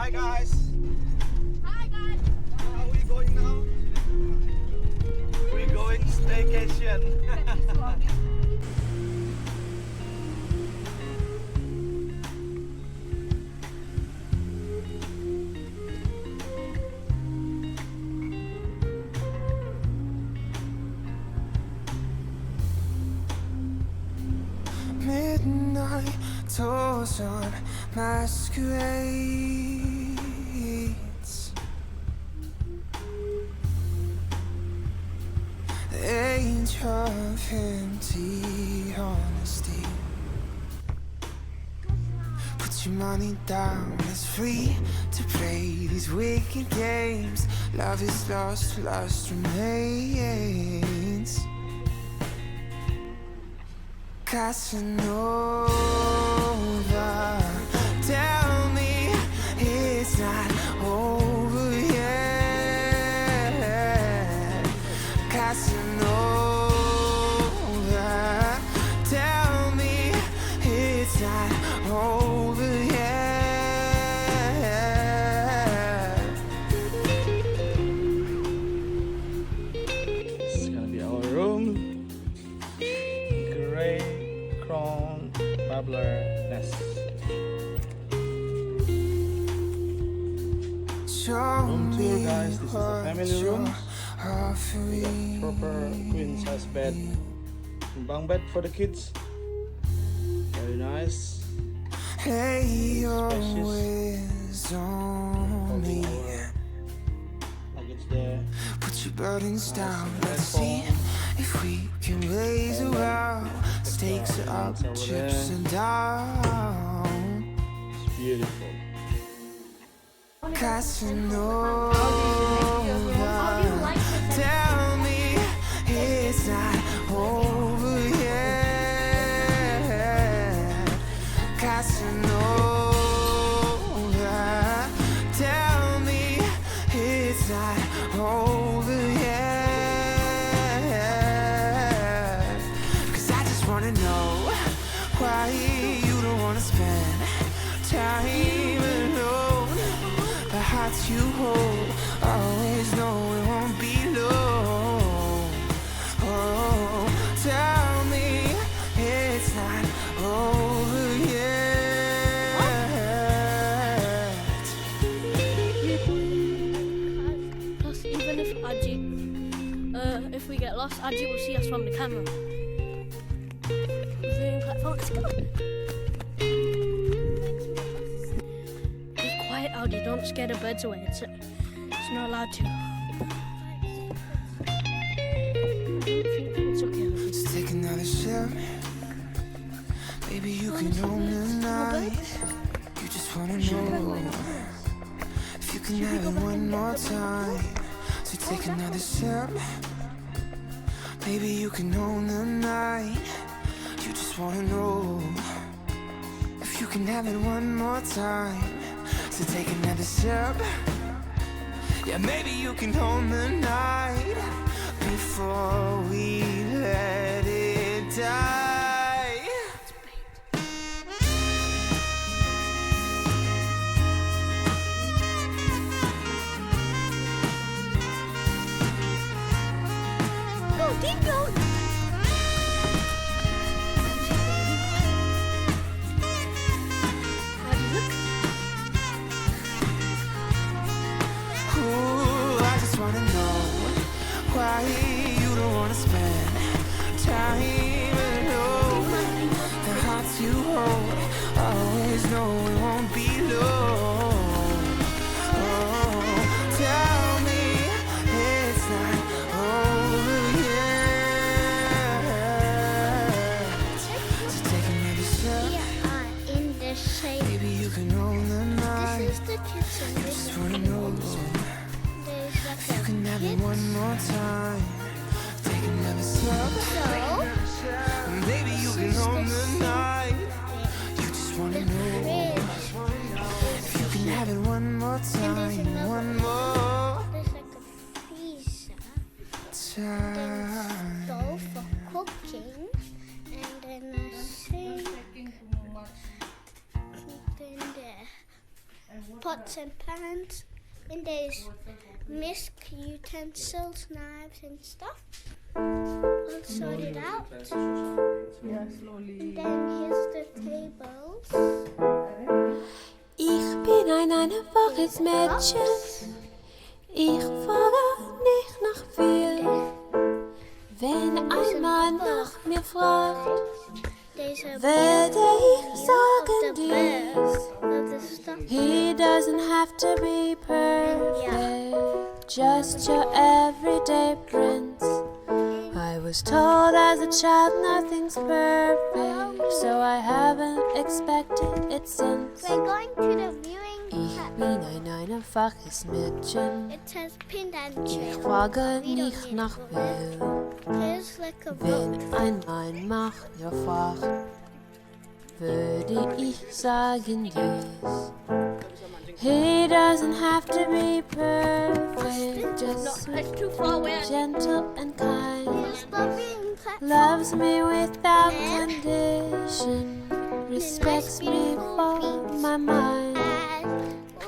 Hi guys. Hi guys. Where are we going now? We're going staycation. Midnight tours on masquerades. The age of empty honesty. Put your money down, it's free to play these wicked games. Love is lost, lust remains. Casanova, tell me it's not over yet. Casanova, tell me it's not over yet. This is gonna be our room. Gray crown babbler nest. Room tour, guys. This is a family room. Proper queen size bed. Bunk bed for the kids. Very nice. Lay your Spacious. ways on me. Luggage there. Put your burdens down. Nice Let's see headphone. if we can raise a row. Stakes are up, Over chips there. are down. It's beautiful. Casanova, tell me it's not over yet. Casanova, tell me it's not over yet. 'Cause I just wanna know why you don't wanna spend time alone. The hearts you hold, always know it won't be long. Oh, tell me it's not over yet. Plus, even if if we get lost, Ajit will see us from the camera. Zoom platform. Let's go. Be quiet, Audi. Don't scare the birds away. It's not allowed to. It's okay. Just take another sip. Baby, you can own the night. You just wanna know if you can have it one more time. So take another sip. Baby, you can own the night. You just wanna know if you can have it one more time. So take another sip. Yeah, maybe you can own the night before we let it die. Go, keep going. Ooh, I just wanna know why you don't wanna spend time alone. The hearts you hold, always know it won't be long. Oh, tell me it's not over yet. So take another sip. In the shape. Baby, you can own the night. This is the kitchen. I just wanna know if you can have it one more time. Take another sip. Maybe you can own the night. You just wanna know if you can have it one more time. One more There's like a freezer. time. Stove for cooking. And then a sink. Keep in there. pots and pans, and there's misc utensils, knives and stuff. I'll sort it out. Ja, slowly. Then here's the tables. Ich bin ein einfaches Mädchen. Ich frage nicht nach viel. Wenn ein Mann nach mir fragt, There's a werde ich sagen of the dies. birds, of the stuff. He doesn't have to be perfect, just your everyday prince. I was told as a child nothing's perfect, so I haven't expected it since. We're going to the viewing Ich hut. bin ein einfaches Mädchen. It says pinned and Ich chill. frage We don't nicht need nach it. viel. There's like a Wenn boat. ein Mann nach mir fragt, würde ich sagen dies. He doesn't have to be perfect, just sweet, It's too far away. gentle and kind. Here's the viewing platform. Loves me without condition, respects me for my mind.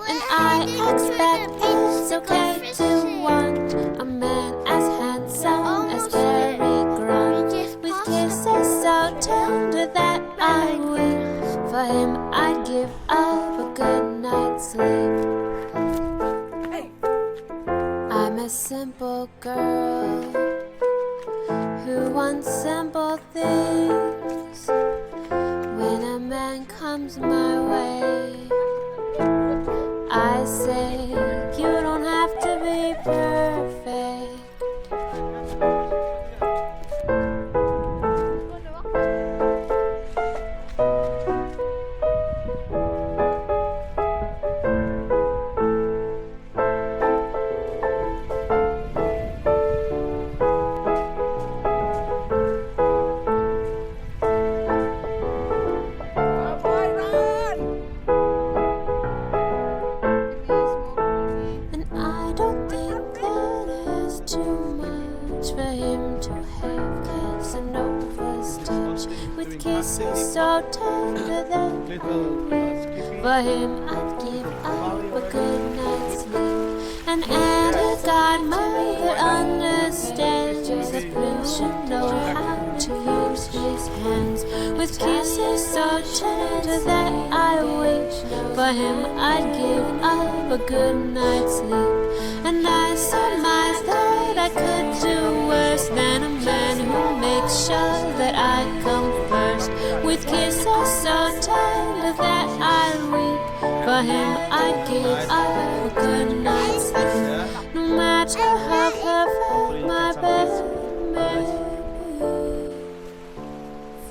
And I expect it's okay to want a man as handsome as Cary Grant, with kisses so tender that I would. For him I'd give up a good night's sleep. I'm a simple girl who wants simple things. When a man comes my way, I say you don't have to be perfect. And I don't think that is too much for him to have Casanova's touch, with kisses so tender that for him I'd give up a good night's sleep. And a godmother understands that Prince should know how to use his hands, with kisses so tender that I wish for him I'd give up a good night's sleep. And I surmise that I could do worse than a man who makes sure that I come first, with kisses so tender that I weep. For him I'd give up a good night's sleep, no matter how perfect my bed may be.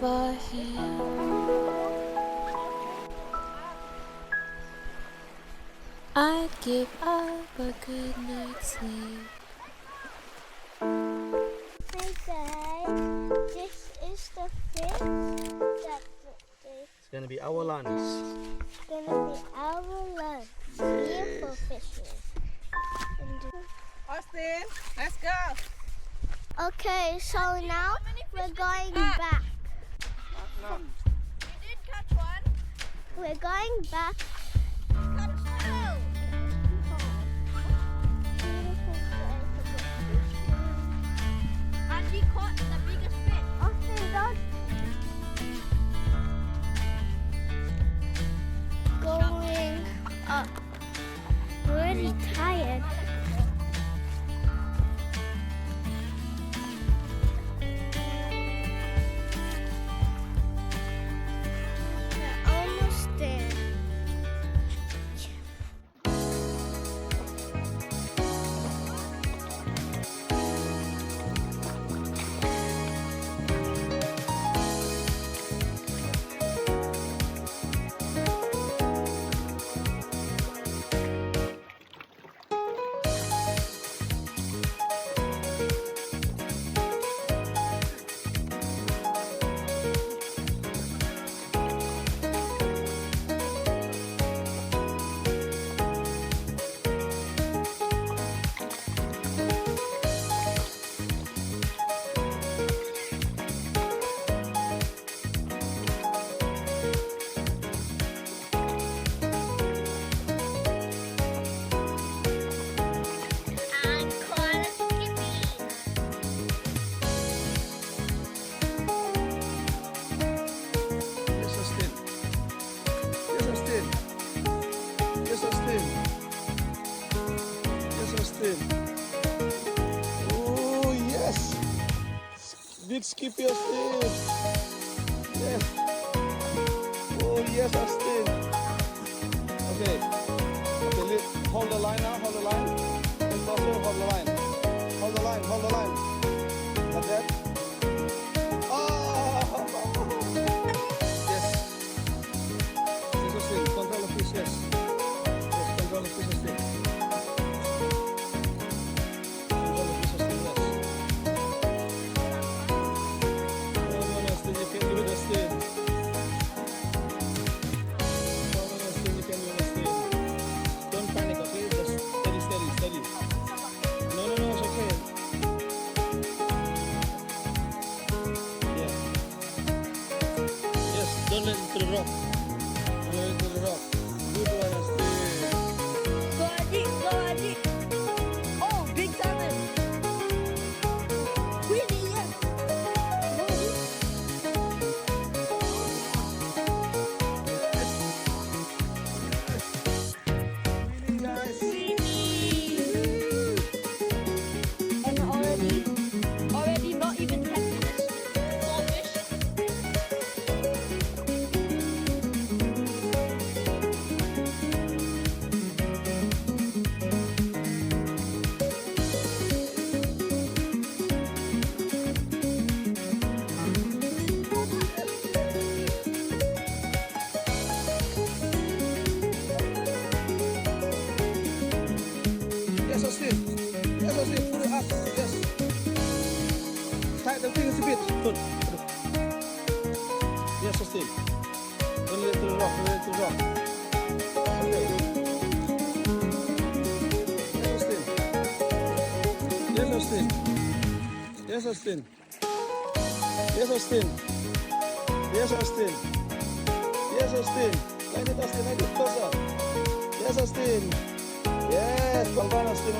For him I'd give up a good night's sleep. Hey guys, this is the fish that is It's gonna be our lunch. gonna be our lunch here for fishes. Austin, let's go. Okay, so now we're going back. You did catch one. We're going back. Catch two. And he caught the biggest fish. Austin, don't. Going up. We're already tired. We're almost there. Austin. Oh, yes. Big skippy, Austin. Yes. Oh, yes, Austin. Okay. Okay, hold the line now, hold the line. Hold the line. Hold the line, hold the line. Like that. Oh! Yes. This is it. Control the fish, yes. Yes, control the fish, yes. Control the fish, yes. No, Austin, you can do it, Austin. No, Austin, you can do it, Austin. Don't panic, okay? Just steady. No, it's okay. Yeah. Yes, don't let it to the rock. Don't let it to the rock. Good one, Austin. Go Adi. Oh, big salmon. Really, yes. Really nice. And already not even 10 minutes. 4 fish. Yes, Austin. Yes, Austin. Put it up. Yes. Tight the fingers a bit. Good. Yes, Austin. Don't let it to the rock. Don't let it to the rock. Okay. Yes, Austin. Yes, Austin. Yes, Austin. Yes, Austin. Yes, Austin. Yes, Austin. Like it, Austin. Like it closer. Yes, Austin. Yes, well done, Austin.